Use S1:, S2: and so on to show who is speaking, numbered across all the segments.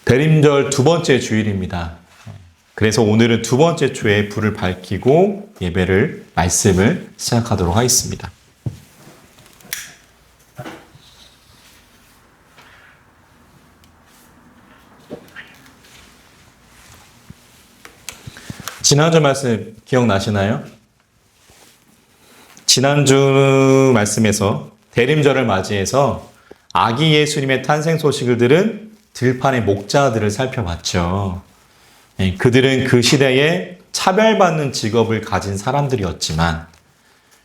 S1: 대림절 두 번째 주일입니다. 그래서 오늘은 두 번째 주에 불을 밝히고 예배를, 말씀을 시작하도록 하겠습니다. 지난주 말씀 기억나시나요? 지난주 말씀에서 대림절을 맞이해서 아기 예수님의 탄생 소식을 들은 들판의 목자들을 살펴봤죠. 그들은 그 시대에 차별받는 직업을 가진 사람들이었지만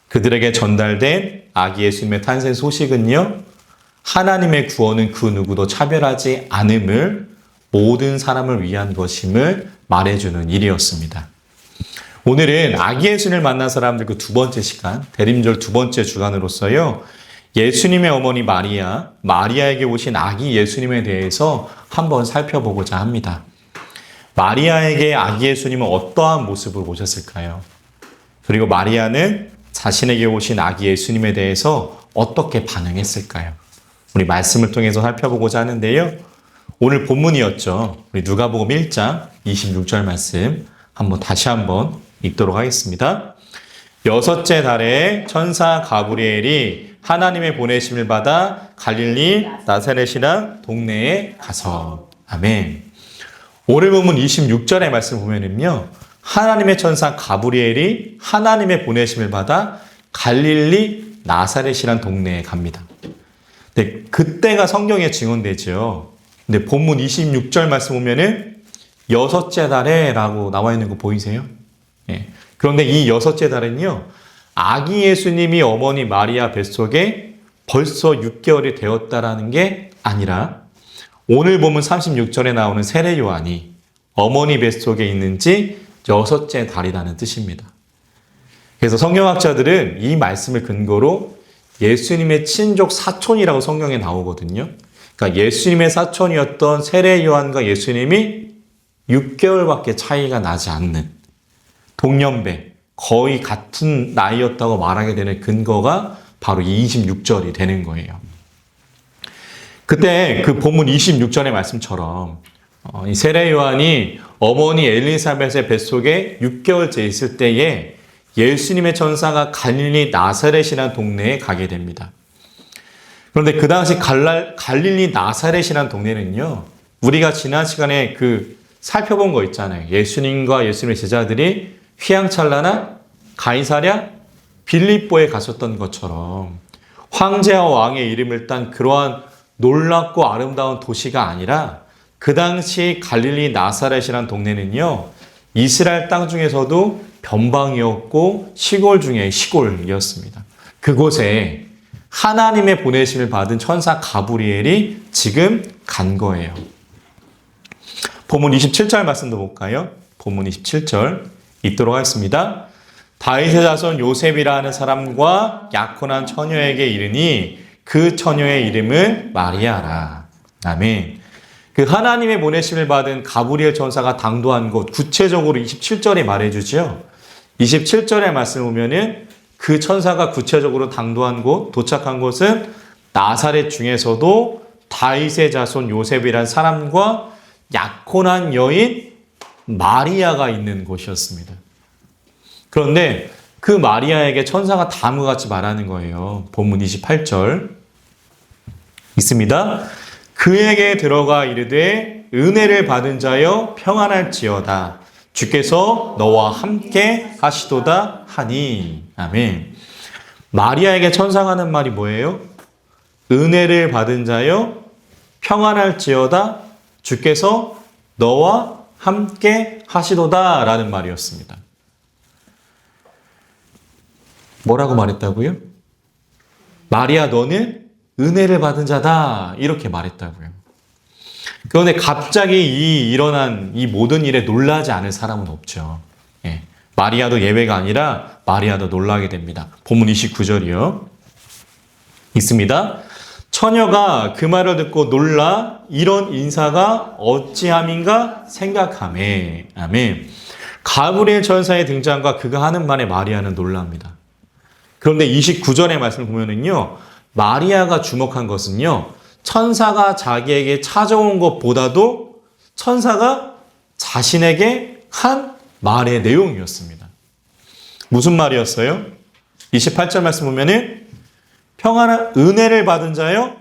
S1: 그들에게 전달된 아기 예수님의 탄생 소식은요, 하나님의 구원은 그 누구도 차별하지 않음을, 모든 사람을 위한 것임을 말해주는 일이었습니다. 오늘은 아기 예수님을 만난 사람들 그 두 번째 시간, 대림절 두 번째 주간으로서요, 예수님의 어머니 마리아에게 오신 아기 예수님에 대해서 한번 살펴보고자 합니다. 마리아에게 아기 예수님은 어떠한 모습으로 오셨을까요? 그리고 마리아는 자신에게 오신 아기 예수님에 대해서 어떻게 반응했을까요? 우리 말씀을 통해서 살펴보고자 하는데요. 오늘 본문이었죠. 우리 누가복음 1장 26절 말씀 다시 한번 읽도록 하겠습니다. 여섯째 달에 천사 가브리엘이 하나님의 보내심을 받아 갈릴리 나사렛이란 동네에 가서. 아멘. 오늘 본문 26절의 말씀 보면은요, 하나님의 천사 가브리엘이 하나님의 보내심을 받아 갈릴리 나사렛이란 동네에 갑니다. 네, 그때가 성경에 증언되죠. 근데 본문 26절 말씀 보면은 여섯째 달에 라고 나와 있는 거 보이세요? 네. 그런데 이 여섯째 달은요, 아기 예수님이 어머니 마리아 뱃속에 벌써 6개월이 되었다라는 게 아니라 오늘 보면 36절에 나오는 세례 요한이 어머니 뱃속에 있는지 여섯째 달이라는 뜻입니다. 그래서 성경학자들은 이 말씀을 근거로 예수님의 친족 사촌이라고 성경에 나오거든요. 그러니까 예수님의 사촌이었던 세례 요한과 예수님이 6개월밖에 차이가 나지 않는 동년배, 거의 같은 나이였다고 말하게 되는 근거가 바로 26절이 되는 거예요. 그때 그 본문 26절의 말씀처럼 이 세례 요한이 어머니 엘리사벳의 뱃속에 6개월째 있을 때에 예수님의 천사가 갈릴리 나사렛이라는 동네에 가게 됩니다. 그런데 그 당시 갈릴리 나사렛이라는 동네는요, 우리가 지난 시간에 살펴본 거 있잖아요. 예수님과 예수님의 제자들이 휘황찬란한 가이사랴 빌립보에 가셨던 것처럼 황제와 왕의 이름을 딴 그러한 놀랍고 아름다운 도시가 아니라 그 당시 갈릴리 나사렛이라는 동네는요, 이스라엘 땅 중에서도 변방이었고 시골 중에 시골이었습니다. 그곳에 하나님의 보내심을 받은 천사 가브리엘이 지금 간 거예요. 본문 27절 말씀도 볼까요? 본문 27절 읽도록 하겠습니다. 다윗의 자손 요셉이라는 사람과 약혼한 처녀에게 이르니 그 처녀의 이름은 마리아라. 아멘. 그 하나님의 보내심을 받은 가브리엘 천사가 당도한 곳, 구체적으로 27절에 말해주죠. 27절의 말씀을 보면은 그 천사가 구체적으로 당도한 곳, 도착한 곳은 나사렛 중에서도 다윗의 자손 요셉이라는 사람과 약혼한 여인 마리아가 있는 곳이었습니다. 그런데 그 마리아에게 천사가 다음과 같이 말하는 거예요. 본문 28절 있습니다. 그에게 들어가 이르되 은혜를 받은 자여 평안할지어다. 주께서 너와 함께 하시도다 하니. 아멘. 마리아에게 천사가 하는 말이 뭐예요? 은혜를 받은 자여 평안할지어다. 주께서 너와 함께 하시도다 라는 말이었습니다. 뭐라고 말했다고요? 마리아 너는 은혜를 받은 자다 이렇게 말했다고요. 그런데 갑자기 일어난 이 모든 일에 놀라지 않을 사람은 없죠. 예. 마리아도 예외가 아니라 마리아도 놀라게 됩니다. 본문 29절이요. 있습니다. 처녀가 그 말을 듣고 놀라 이런 인사가 어찌함인가 생각하매. 아멘. 가브리엘 천사의 등장과 그가 하는 말에 마리아는 놀랍니다. 그런데 29절의 말씀을 보면은요, 마리아가 주목한 것은요, 천사가 자기에게 찾아온 것보다도 천사가 자신에게 한 말의 내용이었습니다. 무슨 말이었어요? 28절 말씀 보면은 은혜를 받은 자여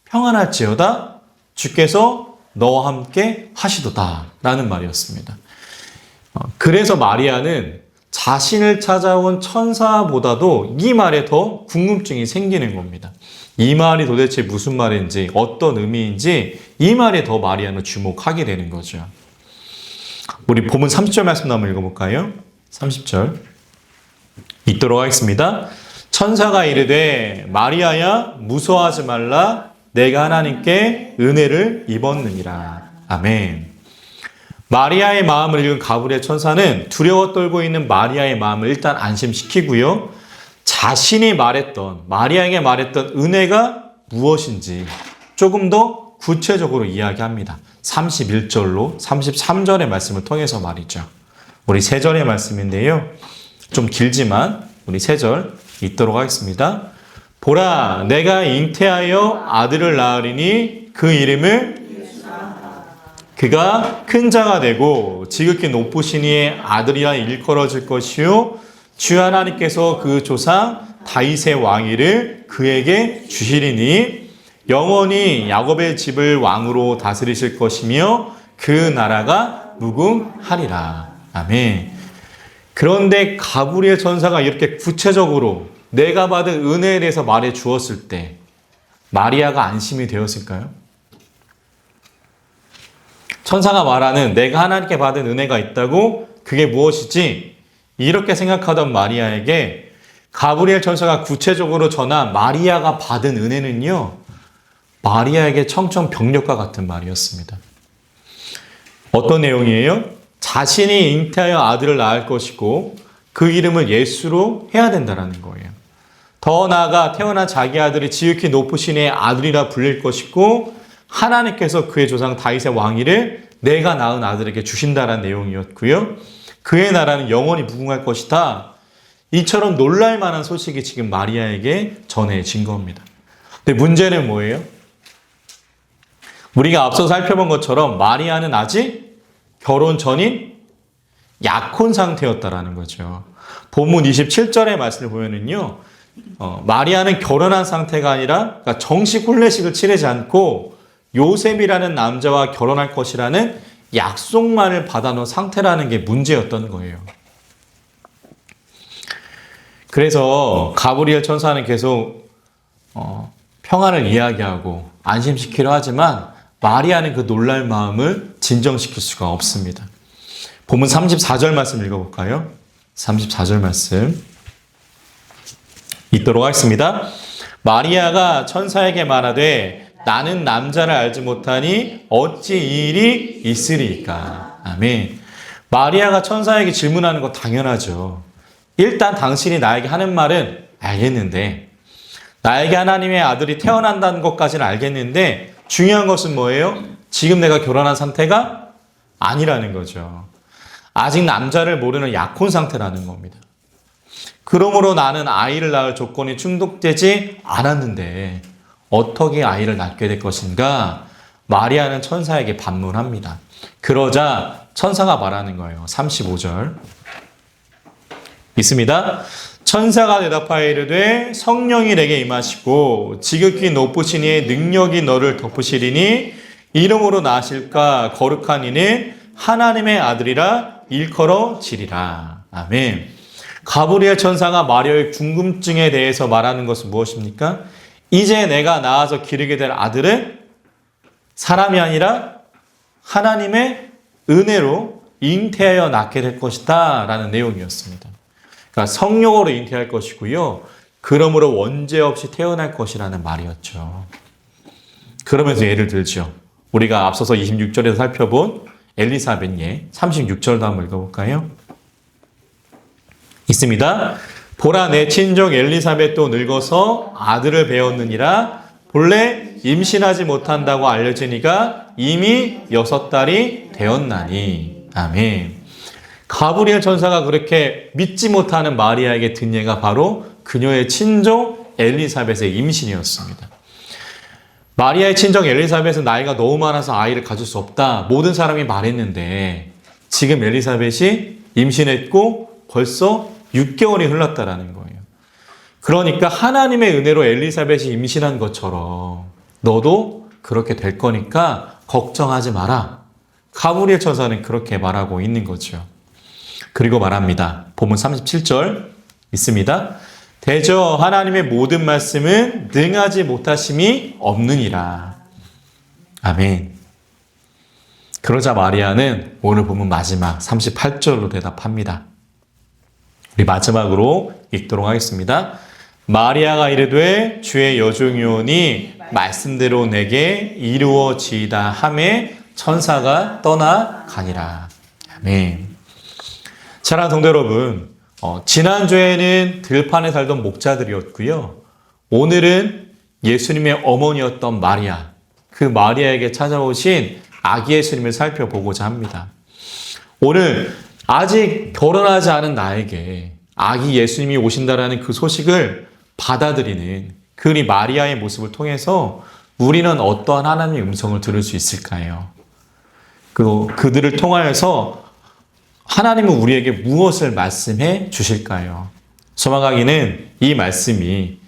S1: 평안할지어다 주께서 너와 함께 하시도다 라는 말이었습니다. 그래서 마리아는 자신을 찾아온 천사보다도 이 말에 더 궁금증이 생기는 겁니다. 이 말이 도대체 무슨 말인지 어떤 의미인지 이 말에 더 마리아는 주목하게 되는 거죠. 우리 본문 30절 말씀 한번 읽어볼까요? 30절 읽도록 하겠습니다. 천사가 이르되 마리아야 무서워하지 말라 내가 하나님께 은혜를 입었느니라. 아멘. 마리아의 마음을 읽은 가브리엘 천사는 두려워 떨고 있는 마리아의 마음을 일단 안심시키고요. 자신이 마리아에게 말했던 은혜가 무엇인지 조금 더 구체적으로 이야기합니다. 31절로 33절의 말씀을 통해서 말이죠. 우리 3절의 말씀인데요. 좀 길지만 우리 3절 읽도록 하겠습니다. 보라, 내가 잉태하여 아들을 낳으리니 그 이름을 그가 큰 자가 되고 지극히 높으신 이의 아들이라 일컬어질 것이요 주 하나님께서 그 조상 다윗의 왕위를 그에게 주시리니 영원히 야곱의 집을 왕으로 다스리실 것이며 그 나라가 무궁하리라. 아멘. 그런데 가브리엘 천사가 이렇게 구체적으로 내가 받은 은혜에 대해서 말해 주었을 때 마리아가 안심이 되었을까요? 천사가 말하는 내가 하나님께 받은 은혜가 있다고 그게 무엇이지? 이렇게 생각하던 마리아에게 가브리엘 천사가 구체적으로 전한 마리아가 받은 은혜는요. 마리아에게 청천벽력과 같은 말이었습니다. 어떤 내용이에요? 자신이 잉태하여 아들을 낳을 것이고 그 이름을 예수로 해야 된다는 거예요. 더 나아가 태어난 자기 아들이 지극히 높으신 이의 아들이라 불릴 것이고 하나님께서 그의 조상 다윗의 왕위를 내가 낳은 아들에게 주신다는 내용이었고요. 그의 나라는 영원히 무궁할 것이다. 이처럼 놀랄 만한 소식이 지금 마리아에게 전해진 겁니다. 근데 문제는 뭐예요? 우리가 앞서 살펴본 것처럼 마리아는 아직 결혼 전인 약혼 상태였다라는 거죠. 본문 27절의 말씀을 보면은요, 마리아는 결혼한 상태가 아니라 그러니까 정식 혼례식을 치르지 않고 요셉이라는 남자와 결혼할 것이라는 약속만을 받아놓은 상태라는 게 문제였던 거예요. 그래서 가브리엘 천사는 계속 평안을 이야기하고 안심시키려 하지만 마리아는 그 놀랄 마음을 진정시킬 수가 없습니다. 본문 34절 말씀 읽어볼까요? 34절 말씀 읽도록 하겠습니다. 마리아가 천사에게 말하되 나는 남자를 알지 못하니 어찌 이 일이 있으리이까. 아멘. 마리아가 천사에게 질문하는 거 당연하죠. 일단 당신이 나에게 하는 말은 알겠는데 나에게 하나님의 아들이 태어난다는 것까지는 알겠는데 중요한 것은 뭐예요? 지금 내가 결혼한 상태가 아니라는 거죠. 아직 남자를 모르는 약혼 상태라는 겁니다. 그러므로 나는 아이를 낳을 조건이 충족되지 않았는데 어떻게 아이를 낳게 될 것인가? 마리아는 천사에게 반문합니다. 그러자 천사가 말하는 거예요. 35절 있습니다. 천사가 대답하여 이르되 성령이 내게 임하시고 지극히 높으신 이의 능력이 너를 덮으시리니 이름으로 나실까 거룩한 이는 하나님의 아들이라 일컬어지리라. 아멘. 가브리엘 천사가 마리아의 궁금증에 대해서 말하는 것은 무엇입니까? 이제 내가 낳아서 기르게 될 아들은 사람이 아니라 하나님의 은혜로 잉태하여 낳게 될 것이다 라는 내용이었습니다. 그러니까 성령으로 잉태할 것이고요. 그러므로 원죄 없이 태어날 것이라는 말이었죠. 그러면서 예를 들죠. 우리가 앞서서 26절에서 살펴본 엘리사벳 예 36절도 한번 읽어볼까요? 있습니다. 보라 내 친족 엘리사벳도 늙어서 아들을 배웠느니라. 본래 임신하지 못한다고 알려지니가 이미 6달이 되었나니. 아멘. 가브리엘 천사가 그렇게 믿지 못하는 마리아에게 든 예가 바로 그녀의 친족 엘리사벳의 임신이었습니다. 마리아의 친정 엘리사벳은 나이가 너무 많아서 아이를 가질 수 없다. 모든 사람이 말했는데 지금 엘리사벳이 임신했고 벌써 6개월이 흘렀다라는 거예요. 그러니까 하나님의 은혜로 엘리사벳이 임신한 것처럼 너도 그렇게 될 거니까 걱정하지 마라. 가브리엘 천사는 그렇게 말하고 있는 거죠. 그리고 말합니다. 본문 37절 있습니다. 대저 하나님의 모든 말씀은 능하지 못하심이 없느니라. 아멘. 그러자 마리아는 오늘 본문 마지막 38절로 대답합니다. 우리 마지막으로 읽도록 하겠습니다. 마리아가 이르되 주의 여종이오니 말씀대로 내게 이루어지이다 하매 천사가 떠나가니라. 아멘. 사랑하는 성도 여러분, 지난주에는 들판에 살던 목자들이었고요. 오늘은 예수님의 어머니였던 마리아, 그 마리아에게 찾아오신 아기 예수님을 살펴보고자 합니다. 오늘 아직 결혼하지 않은 나에게 아기 예수님이 오신다라는 그 소식을 받아들이는 그리 마리아의 모습을 통해서 우리는 어떠한 하나님의 음성을 들을 수 있을까요? 그들을 통하여서 하나님은 우리에게 무엇을 말씀해 주실까요? 소망하기는 이 말씀이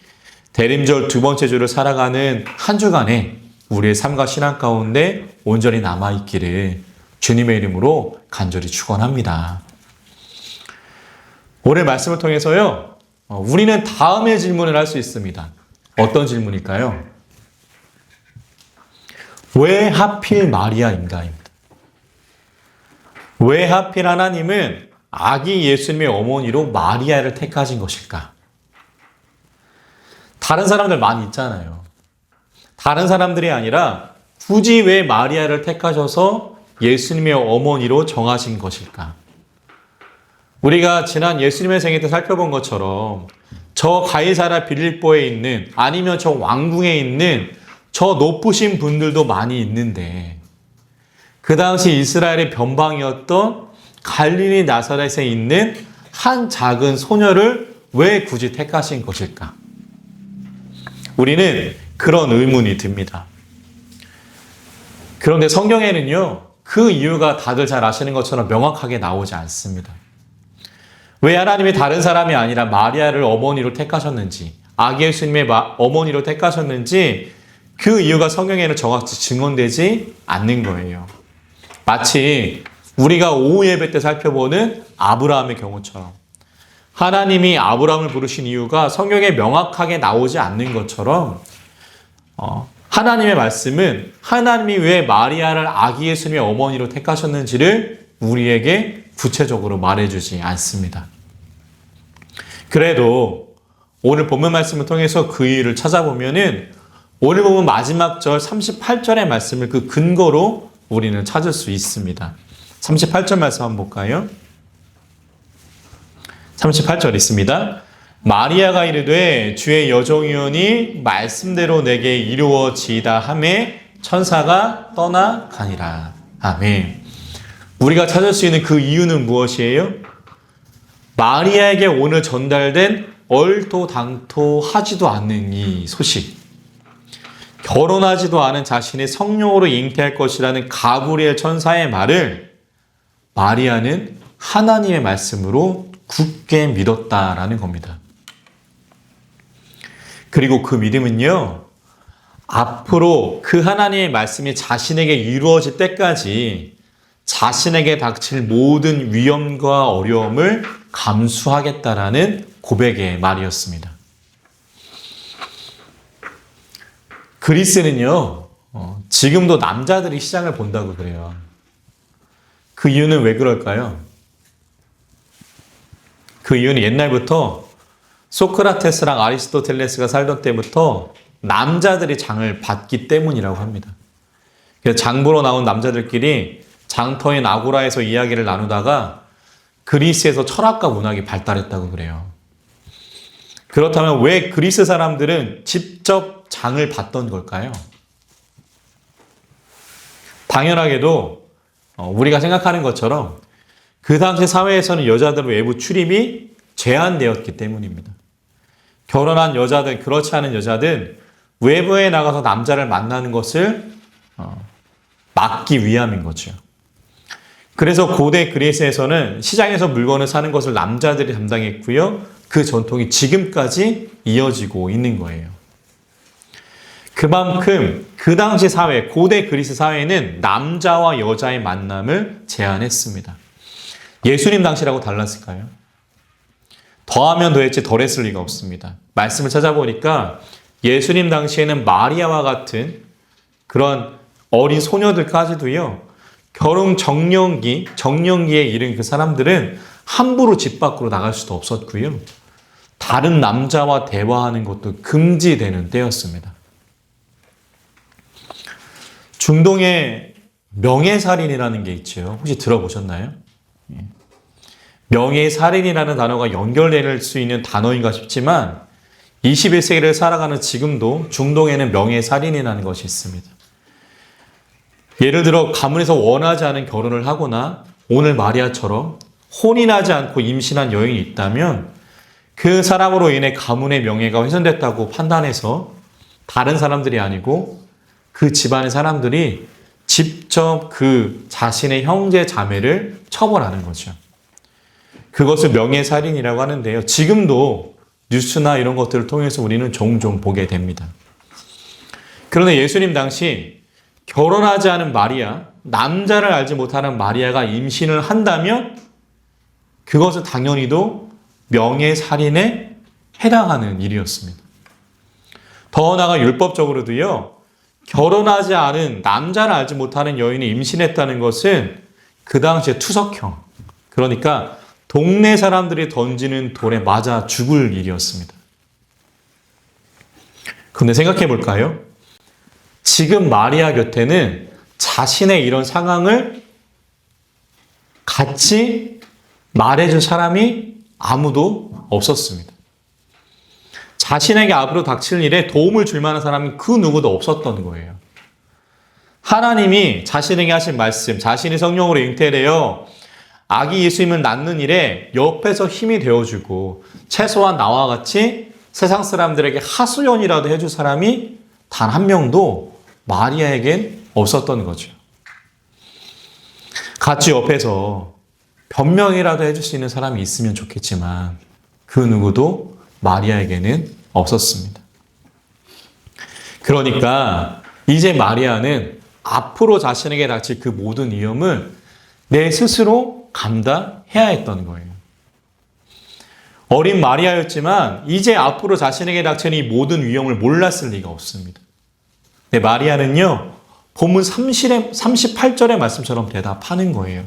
S1: 대림절 두 번째 주를 살아가는 한 주간에 우리의 삶과 신앙 가운데 온전히 남아있기를 주님의 이름으로 간절히 축원합니다. 오늘 말씀을 통해서요, 우리는 다음의 질문을 할 수 있습니다. 어떤 질문일까요? 왜 하필 마리아인가입니다. 왜 하필 하나님은 아기 예수님의 어머니로 마리아를 택하신 것일까? 다른 사람들 많이 있잖아요. 다른 사람들이 아니라 굳이 왜 마리아를 택하셔서 예수님의 어머니로 정하신 것일까? 우리가 지난 예수님의 생애 때 살펴본 것처럼 저 가이사랴 빌립보에 있는 아니면 저 왕궁에 있는 저 높으신 분들도 많이 있는데 그 당시 이스라엘의 변방이었던 갈릴리 나사렛에 있는 한 작은 소녀를 왜 굳이 택하신 것일까? 우리는 그런 의문이 듭니다. 그런데 성경에는요, 그 이유가 다들 잘 아시는 것처럼 명확하게 나오지 않습니다. 왜 하나님이 다른 사람이 아니라 마리아를 어머니로 택하셨는지, 아기 예수님의 어머니로 택하셨는지 그 이유가 성경에는 정확히 증언되지 않는 거예요. 마치 우리가 오후 예배 때 살펴보는 아브라함의 경우처럼 하나님이 아브라함을 부르신 이유가 성경에 명확하게 나오지 않는 것처럼 하나님의 말씀은 하나님이 왜 마리아를 아기 예수님의 어머니로 택하셨는지를 우리에게 구체적으로 말해주지 않습니다. 그래도 오늘 본문 말씀을 통해서 그 이유를 찾아보면은 오늘 본문 마지막 절 38절의 말씀을 그 근거로 우리는 찾을 수 있습니다. 38절 말씀 한번 볼까요? 38절 있습니다. 마리아가 이르되 주의 여종이오니 말씀대로 내게 이루어지이다 하매 천사가 떠나가니라. 아멘. 우리가 찾을 수 있는 그 이유는 무엇이에요? 마리아에게 오늘 전달된 얼토당토하지도 않는 이 소식, 결혼하지도 않은 자신이 성령으로 잉태할 것이라는 가브리엘 천사의 말을 마리아는 하나님의 말씀으로 굳게 믿었다라는 겁니다. 그리고 그 믿음은요, 앞으로 그 하나님의 말씀이 자신에게 이루어질 때까지 자신에게 닥칠 모든 위험과 어려움을 감수하겠다라는 고백의 말이었습니다. 그리스는요, 지금도 남자들이 시장을 본다고 그래요. 그 이유는 왜 그럴까요? 그 이유는 옛날부터 소크라테스랑 아리스토텔레스가 살던 때부터 남자들이 장을 봤기 때문이라고 합니다. 그래서 장 보러 나온 남자들끼리 장터인 아고라에서 이야기를 나누다가 그리스에서 철학과 문학이 발달했다고 그래요. 그렇다면 왜 그리스 사람들은 직접 장을 봤던 걸까요? 당연하게도 우리가 생각하는 것처럼 그 당시 사회에서는 여자들의 외부 출입이 제한되었기 때문입니다. 결혼한 여자든 그렇지 않은 여자든 외부에 나가서 남자를 만나는 것을 막기 위함인 거죠. 그래서 고대 그리스에서는 시장에서 물건을 사는 것을 남자들이 담당했고요. 그 전통이 지금까지 이어지고 있는 거예요. 그만큼 그 당시 사회, 고대 그리스 사회는 남자와 여자의 만남을 제한했습니다. 예수님 당시라고 달랐을까요? 더하면 더했지 덜했을 리가 없습니다. 말씀을 찾아보니까 예수님 당시에는 마리아와 같은 그런 어린 소녀들까지도요, 결혼 정년기에 이른 그 사람들은 함부로 집 밖으로 나갈 수도 없었고요. 다른 남자와 대화하는 것도 금지되는 때였습니다. 중동에 명예살인이라는 게 있죠. 혹시 들어보셨나요? 명예살인이라는 단어가 연결될 수 있는 단어인가 싶지만 21세기를 살아가는 지금도 중동에는 명예살인이라는 것이 있습니다. 예를 들어 가문에서 원하지 않은 결혼을 하거나 오늘 마리아처럼 혼인하지 않고 임신한 여인이 있다면 그 사람으로 인해 가문의 명예가 훼손됐다고 판단해서 다른 사람들이 아니고 그 집안의 사람들이 직접 그 자신의 형제 자매를 처벌하는 거죠. 그것을 명예살인이라고 하는데요. 지금도 뉴스나 이런 것들을 통해서 우리는 종종 보게 됩니다. 그런데 예수님 당시 결혼하지 않은 마리아, 남자를 알지 못하는 마리아가 임신을 한다면 그것은 당연히도 명예살인에 해당하는 일이었습니다. 더 나아가 율법적으로도요, 결혼하지 않은 남자를 알지 못하는 여인이 임신했다는 것은 그 당시에 투석형, 그러니까 동네 사람들이 던지는 돌에 맞아 죽을 일이었습니다. 그런데 생각해 볼까요? 지금 마리아 곁에는 자신의 이런 상황을 같이 말해줄 사람이 아무도 없었습니다. 자신에게 앞으로 닥칠 일에 도움을 줄 만한 사람이 그 누구도 없었던 거예요. 하나님이 자신에게 하신 말씀, 자신이 성령으로 잉태되어 아기 예수님을 낳는 일에 옆에서 힘이 되어주고 최소한 나와 같이 세상 사람들에게 하소연이라도 해줄 사람이 단 한 명도 마리아에겐 없었던 거죠. 같이 옆에서 변명이라도 해줄 수 있는 사람이 있으면 좋겠지만 그 누구도 마리아에게는 없었습니다. 그러니까 이제 마리아는 앞으로 자신에게 닥칠 그 모든 위험을 내 스스로 감당해야 했던 거예요. 어린 마리아였지만 이제 앞으로 자신에게 닥치는 이 모든 위험을 몰랐을 리가 없습니다. 네, 마리아는요, 본문 38절의 말씀처럼 대답하는 거예요.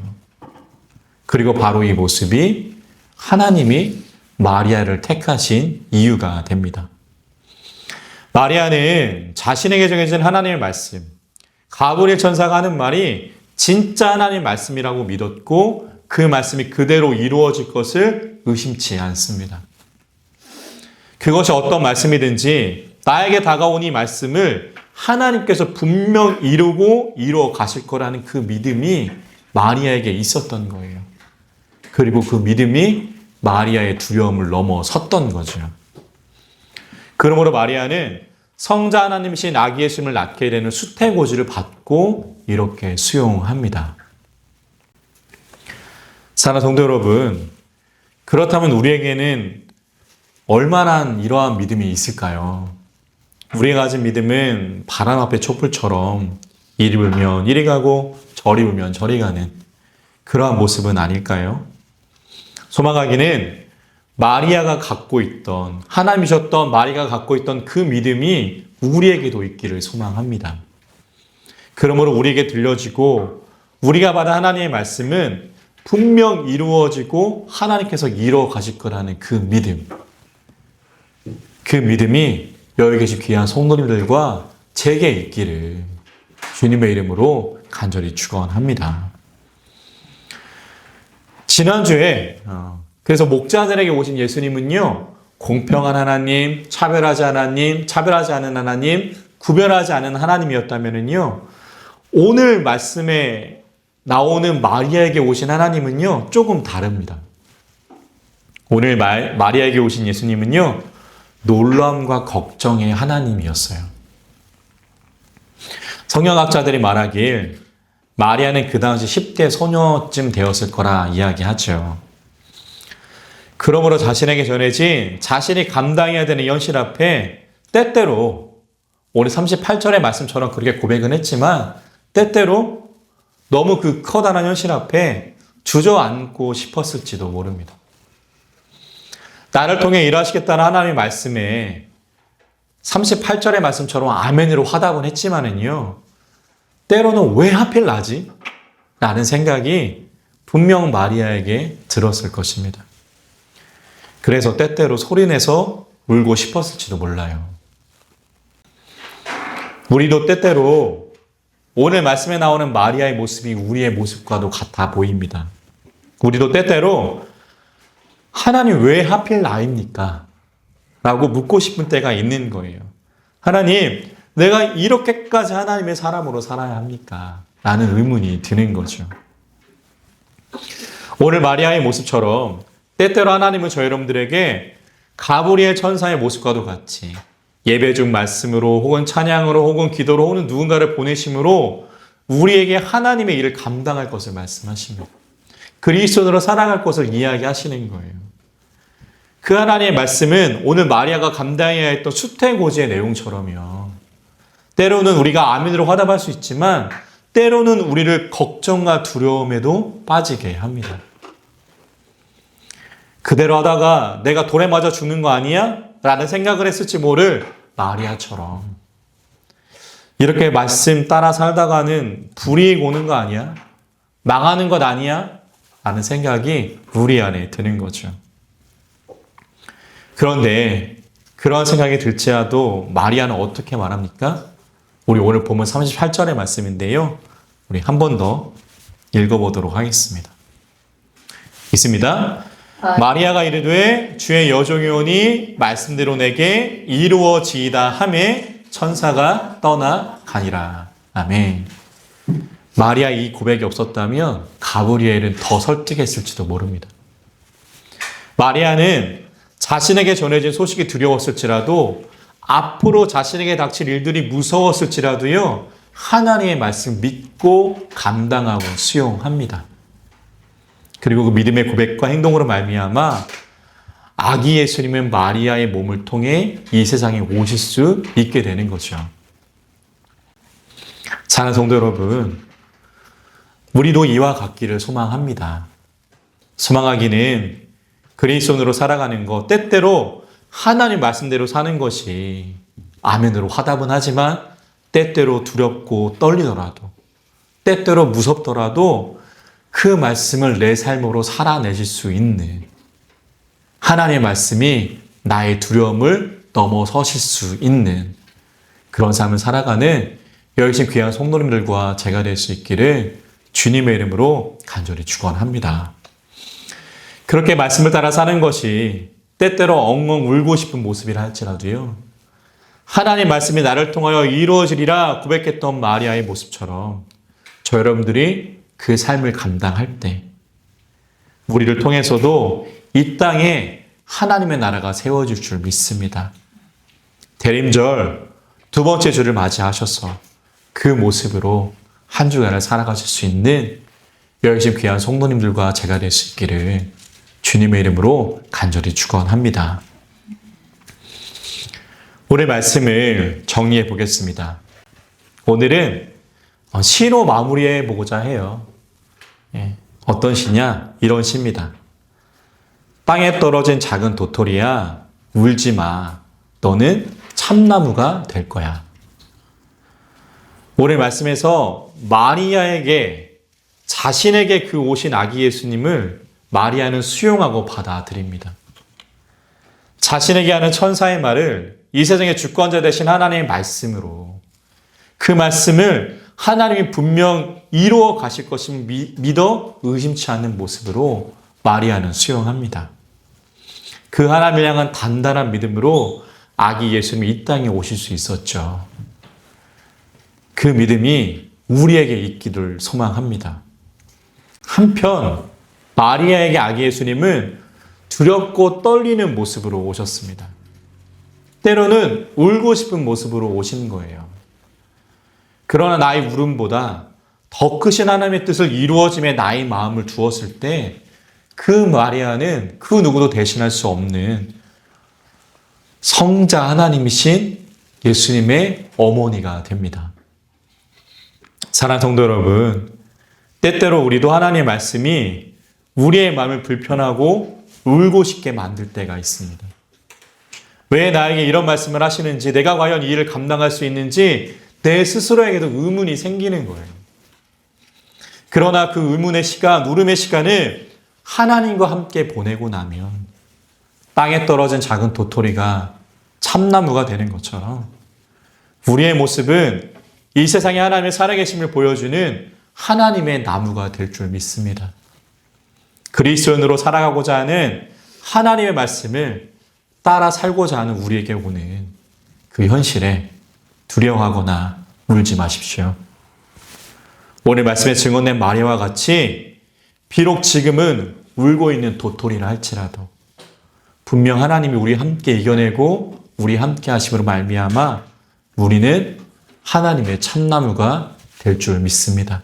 S1: 그리고 바로 이 모습이 하나님이 마리아를 택하신 이유가 됩니다. 마리아는 자신에게 정해진 하나님의 말씀, 가브리엘 천사가 하는 말이 진짜 하나님의 말씀이라고 믿었고 그 말씀이 그대로 이루어질 것을 의심치 않습니다. 그것이 어떤 말씀이든지 나에게 다가온 이 말씀을 하나님께서 분명 이루고 이루어 가실 거라는 그 믿음이 마리아에게 있었던 거예요. 그리고 그 믿음이 마리아의 두려움을 넘어섰던 거죠. 그러므로 마리아는 성자 하나님이신 아기 예수님을 낳게 되는 수태고지를 받고 이렇게 수용합니다. 사랑하는 성도 여러분, 그렇다면 우리에게는 얼마나 이러한 믿음이 있을까요? 우리가 가진 믿음은 바람 앞에 촛불처럼 이리 불면 이리 가고 저리 불면 저리 가는 그러한 모습은 아닐까요? 소망하기는 마리아가 갖고 있던, 하나님이셨던 마리아가 갖고 있던 그 믿음이 우리에게도 있기를 소망합니다. 그러므로 우리에게 들려지고 우리가 받은 하나님의 말씀은 분명 이루어지고 하나님께서 이루어 가실 거라는 그 믿음. 그 믿음이 여기 계신 귀한 성도님들과 제게 있기를 주님의 이름으로 간절히 축원합니다. 지난주에 그래서 목자들에게 오신 예수님은요, 공평한 하나님, 차별하지 않는 하나님, 구별하지 않은 하나님이었다면요, 오늘 말씀에 나오는 마리아에게 오신 하나님은요, 조금 다릅니다. 오늘 마리아에게 오신 예수님은요, 놀람과 걱정의 하나님이었어요. 성경학자들이 말하길 마리아는 그 당시 10대 소녀쯤 되었을 거라 이야기하죠. 그러므로 자신에게 전해진 자신이 감당해야 되는 현실 앞에 때때로 오늘 38절의 말씀처럼 그렇게 고백은 했지만 때때로 너무 그 커다란 현실 앞에 주저앉고 싶었을지도 모릅니다. 나를 통해 일하시겠다는 하나님의 말씀에 38절의 말씀처럼 아멘으로 화답은 했지만은요, 때로는 왜 하필 나지? 라는 생각이 분명 마리아에게 들었을 것입니다. 그래서 때때로 소리내서 울고 싶었을지도 몰라요. 우리도 때때로 오늘 말씀에 나오는 마리아의 모습이 우리의 모습과도 같아 보입니다. 우리도 때때로 하나님 왜 하필 나입니까? 라고 묻고 싶은 때가 있는 거예요. 하나님, 내가 이렇게까지 하나님의 사람으로 살아야 합니까? 라는 의문이 드는 거죠. 오늘 마리아의 모습처럼 때때로 하나님은 저 여러분들에게 가브리엘 천사의 모습과도 같이 예배 중 말씀으로 혹은 찬양으로 혹은 기도로 혹은 누군가를 보내심으로 우리에게 하나님의 일을 감당할 것을 말씀하십니다. 그리스도로 살아갈 것을 이야기하시는 거예요. 그 하나님의 말씀은 오늘 마리아가 감당해야 했던 수태고지의 내용처럼요. 때로는 우리가 아멘으로 화답할 수 있지만 때로는 우리를 걱정과 두려움에도 빠지게 합니다. 그대로 하다가 내가 돌에 맞아 죽는 거 아니야? 라는 생각을 했을지 모를 마리아처럼 이렇게 말씀 따라 살다가는 불이익 오는 거 아니야? 망하는 것 아니야? 라는 생각이 우리 안에 드는 거죠. 그런데 그런 생각이 들지라도 마리아는 어떻게 말합니까? 우리 오늘 보면 38절의 말씀인데요. 우리 한 번 더 읽어보도록 하겠습니다. 있습니다. 마리아가 이르되 주의 여종이 오니 말씀대로 내게 이루어지이다 하매 천사가 떠나가니라. 아멘. 마리아 이 고백이 없었다면 가브리엘은 더 설득했을지도 모릅니다. 마리아는 자신에게 전해진 소식이 두려웠을지라도 앞으로 자신에게 닥칠 일들이 무서웠을지라도요, 하나님의 말씀 믿고 감당하고 수용합니다. 그리고 그 믿음의 고백과 행동으로 말미암아 아기 예수님은 마리아의 몸을 통해 이 세상에 오실 수 있게 되는 거죠. 사랑하는 성도 여러분, 우리도 이와 같기를 소망합니다. 소망하기는 그리스도인으로 살아가는 것, 때때로 하나님 말씀대로 사는 것이 아멘으로 화답은 하지만 때때로 두렵고 떨리더라도, 때때로 무섭더라도 그 말씀을 내 삶으로 살아내실 수 있는 하나님의 말씀이 나의 두려움을 넘어서실 수 있는 그런 삶을 살아가는 열심 귀한 성도님들과 제가 될 수 있기를 주님의 이름으로 간절히 축원합니다. 그렇게 말씀을 따라 사는 것이 때때로 엉엉 울고 싶은 모습이라 할지라도요, 하나님 말씀이 나를 통하여 이루어지리라 고백했던 마리아의 모습처럼 저 여러분들이 그 삶을 감당할 때 우리를 통해서도 이 땅에 하나님의 나라가 세워질 줄 믿습니다. 대림절 두 번째 주를 맞이하셔서 그 모습으로 한 주간을 살아가실 수 있는 열심 귀한 성도님들과 제가 될 수 있기를 주님의 이름으로 간절히 축원합니다. 오늘 말씀을 정리해 보겠습니다. 오늘은 시로 마무리해 보고자 해요. 어떤 시냐? 이런 시입니다. 땅에 떨어진 작은 도토리야, 울지 마. 너는 참나무가 될 거야. 오늘 말씀에서 마리아에게 자신에게 그 오신 아기 예수님을 마리아는 수용하고 받아들입니다. 자신에게 하는 천사의 말을 이 세상의 주권자 되신 하나님의 말씀으로 그 말씀을 하나님이 분명 이루어 가실 것임을 믿어 의심치 않는 모습으로 마리아는 수용합니다. 그 하나님을 향한 단단한 믿음으로 아기 예수님이 이 땅에 오실 수 있었죠. 그 믿음이 우리에게 있기를 소망합니다. 한편 마리아에게 아기 예수님은 두렵고 떨리는 모습으로 오셨습니다. 때로는 울고 싶은 모습으로 오신 거예요. 그러나 나의 울음보다 더 크신 하나님의 뜻을 이루어짐에 나의 마음을 두었을 때 그 마리아는 그 누구도 대신할 수 없는 성자 하나님이신 예수님의 어머니가 됩니다. 사랑하는 성도 여러분, 때때로 우리도 하나님의 말씀이 우리의 마음을 불편하고 울고 싶게 만들 때가 있습니다. 왜 나에게 이런 말씀을 하시는지, 내가 과연 이 일을 감당할 수 있는지 내 스스로에게도 의문이 생기는 거예요. 그러나 그 의문의 시간, 울음의 시간을 하나님과 함께 보내고 나면 땅에 떨어진 작은 도토리가 참나무가 되는 것처럼 우리의 모습은 이 세상에 하나님의 살아계심을 보여주는 하나님의 나무가 될 줄 믿습니다. 그리스도인으로 살아가고자 하는 하나님의 말씀을 따라 살고자 하는 우리에게 오는 그 현실에 두려워하거나 울지 마십시오. 오늘 말씀에 증언된 마리아와 같이 비록 지금은 울고 있는 도토리라 할지라도 분명 하나님이 우리 함께 이겨내고 우리 함께 하심으로 말미암아 우리는 하나님의 참나무가 될 줄 믿습니다.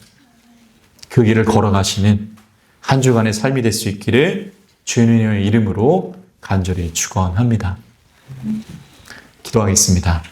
S1: 그 길을 걸어가시는 한 주간의 삶이 될 수 있기를 주님의 이름으로 간절히 축원합니다. 기도하겠습니다.